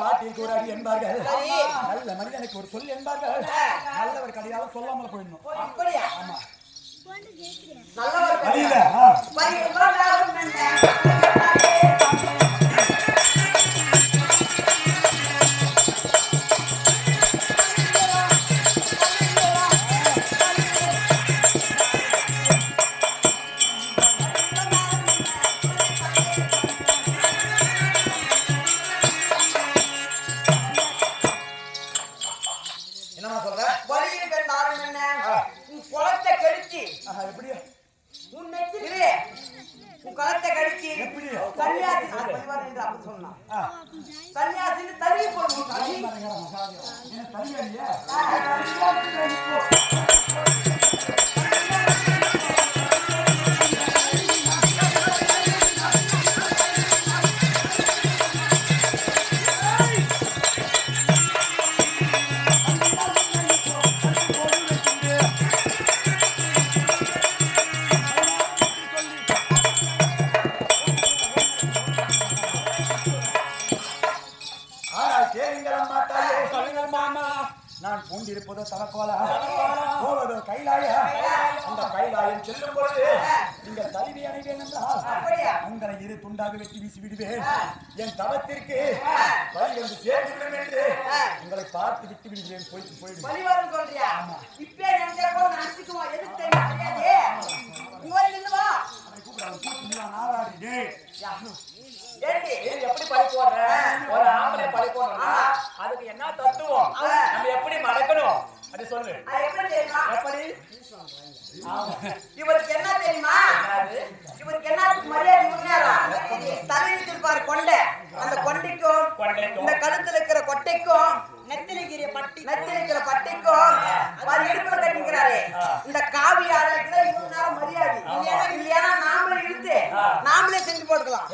பாட்டிற்கு ஒரு அடி என்பார்கள், நல்ல மனிதனுக்கு ஒரு சொல் என்பார்கள். நல்லவர் கடையால சொல்லாமல் போயிடணும். ஆமா, நான் பூண்டிருப்பதோ தனக்கோலா போவதோ கைலாய. அந்த கைலாயம் செல்லும் பொழுது நீங்கள் தழுவி அணைவேன் என்றால் உங்களை இரு துண்டாக வெட்டி வீசி விடுவேன். என் தவத்திற்கு வழி வந்து சேர்ந்துவிடும் என்று உங்களை பார்த்து விட்டு விடுவேன். போயிடுவேன். எப்படி பழி போடுற ஒரு ஆம்பளை பழி போடுறா அதுக்கு என்ன தத்துவம் நம்ம எப்படி மறக்கணும் அது சொல்லு. எப்படி இவருக்கு என்ன தெரியுமா? இவருக்கு என்ன மரியாதை? தலையிட்டிருப்பாரு கொண்டை. அந்த கொண்டைக்கும் இந்த கழுத்துல இருக்கிற கொட்டைக்கும் நெத்திலிக்கிற பட்டிக்கும் இடுப்புல கட்டிக்கிறாரு. இந்த காவி ஆளுக்கு இவ்வளவு நேரம் மரியாதை இல்லையா? நாமளே இழுத்து நாமளே செஞ்சு போட்டுக்கலாம்.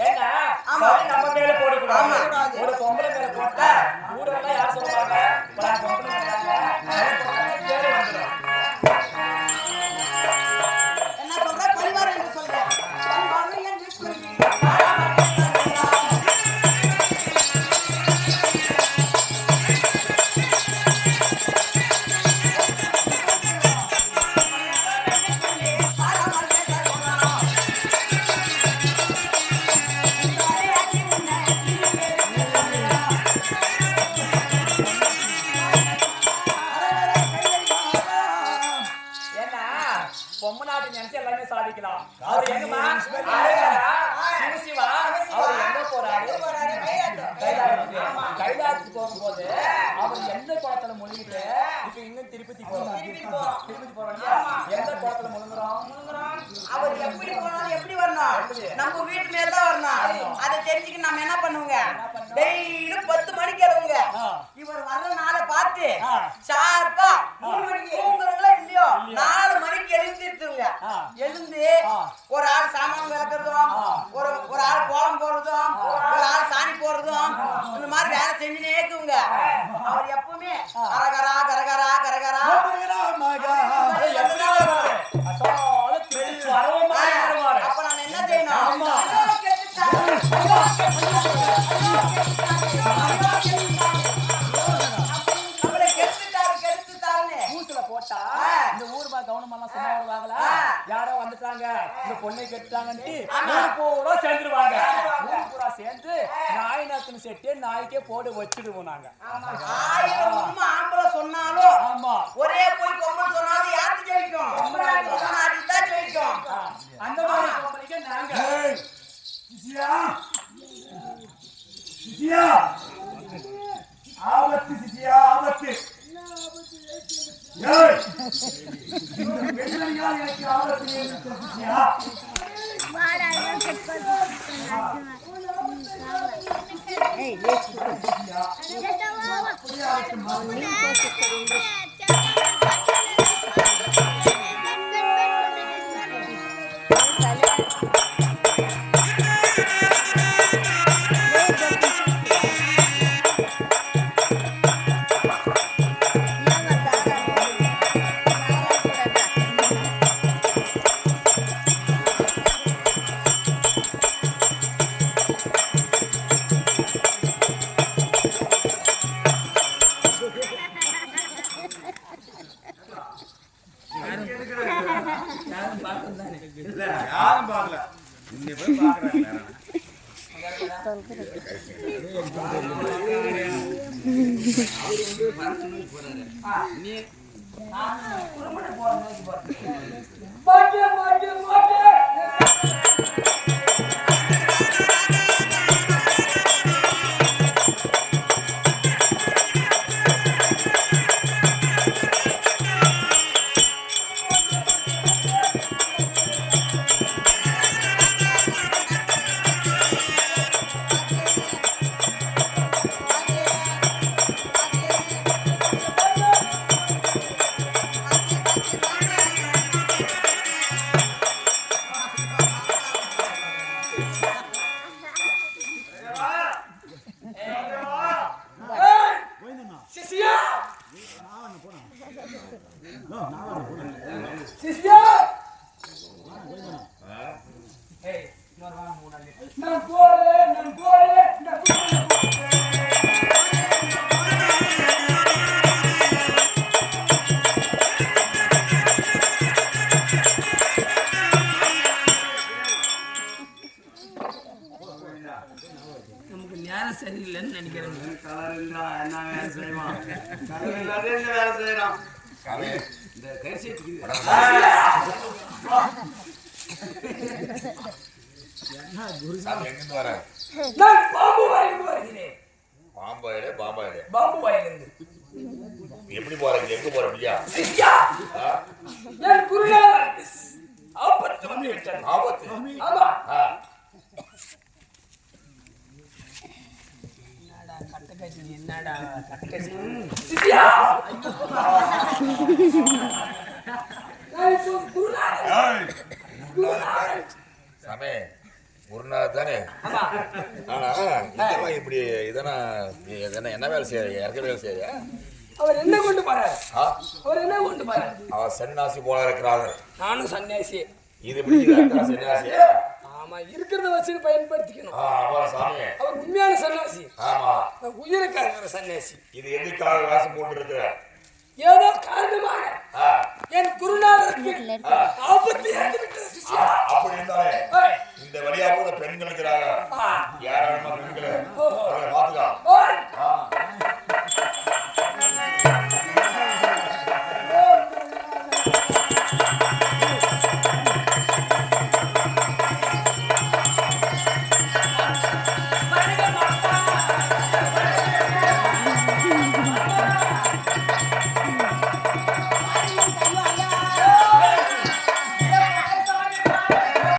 ஆமா, நம்ம மேல போடக்கூடாது. ஒரு பொம்பளை மேல போட்டா ஊரெல்லாம் யார் சொல்லுவாங்க? என்ன சொல்ற? பரிவாரம் என்று சொல்றேன். பொம்மநாட்டு நினைச்சு எல்லாமே சாதிக்கலாம். அவர் எங்கமா சிவசிவா அவர் எங்க போறாரு? கைலாயத்துக்கு போகும்போது அவர் எந்த குளத்துல முழுகிட்டு இப்ப இன்னும் திருப்பதி போறோம். எந்த குளத்துல முழுங்குறோம்? அவர் எப்படி போனாலும் எப்படி வரணும்? நம்ம வீட்டு மேலதான் வரணும். அதை தெரிஞ்சுக்க நம்ம என்ன பண்ணுவோங்க? டெய்லி 10 மணிக்கு எழுவுங்க. இவர் வர்ற நாளை பார்த்து ஷார்ப்பா தூங்குறவங்களா இல்லையோ 4 மணிக்கு எழுந்திருத்துங்க. எழுந்து ஒரு ஆள் சாமான் விளக்குறதும், ஒரு ஆள் கோலம் போடுறதும், ஒரு ஆள் சாணி போடுறதும், இந்த மாதிரி வேலை செஞ்சுனே இருக்குங்க. அவர் எப்பவுமே கரகரா கரகரா கரகரா அப்ப நம்ம என்ன செய்யணும்? யாரோ வந்துட்டாங்க இந்த பொண்ணை கெட்டாங்கன்னு பூரா சேர்ந்துருவாங்க. பூரா சேர்ந்து நாய் நத்துன்னு செட்டு நாய்க்கே போட்டு வச்சிடுவோம் நாங்க. ஆம்பளை சொன்னாலும் ஆமா, ஒரே போய் பொம்பளை சொன்னாலும் யாருக்கு ஜெயிக்கும்? தான் ஜெயிக்கும். அந்த மாதிரி பொம்பளைக்கு நாங்க ஆபத்து சிசியா, ஆபத்து. எனக்கு ஆபத்து சிசியா. இல்ல யாரும் பார்க்கல இன்னை போய் பார்க்கறாங்க நமக்கு நேரம் சரியில்லைன்னு நினைக்கிறேன். கலர் இல்ல என்ன வேலை செய்வான் கலர் இல்லாத என்ன வேலை செய்யறான் இந்த கரிசேட்டுக்கு எங்கிருந்து வர நான் பாம்பு வாயிலிருந்து வருகிறேன். பாம்பு வாயிலிருந்து எப்படி போறீங்க எங்க போறீங்க ஐயா, என் குருநாதருக்கு ஆபத்து வந்து விட்டது. ஆபத்து ஆமா. ஆ. என்னடா கட்டக்கசி சித்தியா, நான் இப்போ குருநாதர். சாமி குருநாதர் தானே ஆமா. ஆனா இதெல்லாம் இப்படி இதெல்லாம் என்ன வேலை செய்ய இறக்க வேலை செய்ய அவர் என்ன கொண்டு போறாரு? அவர் என்ன கொண்டு போறாரு? அவர் சன்னியாசி போல இருக்கிறாங்க. நானும் சன்னியாசி. இது எப்படி சன்னியாசி? ஆமா, இருக்கிறத வச்சு பயன்படுத்திக்கணும். ஆமா சாமி, அவர் உண்மையான சன்னியாசி. ஆமா, உயிருக்காக இருக்கிற சன்னியாசி. இது எதுக்காக வேஷம் போட்டு இருக்கிற? ஏதோ காரணமாக என் குருநாதருக்கு ஆபத்து ஏற்பட்டுவிட்டது சிஷ்யா. அப்படி இருந்தாலே இந்த வழியா போற பெண்கள் இருக்கிறாங்க.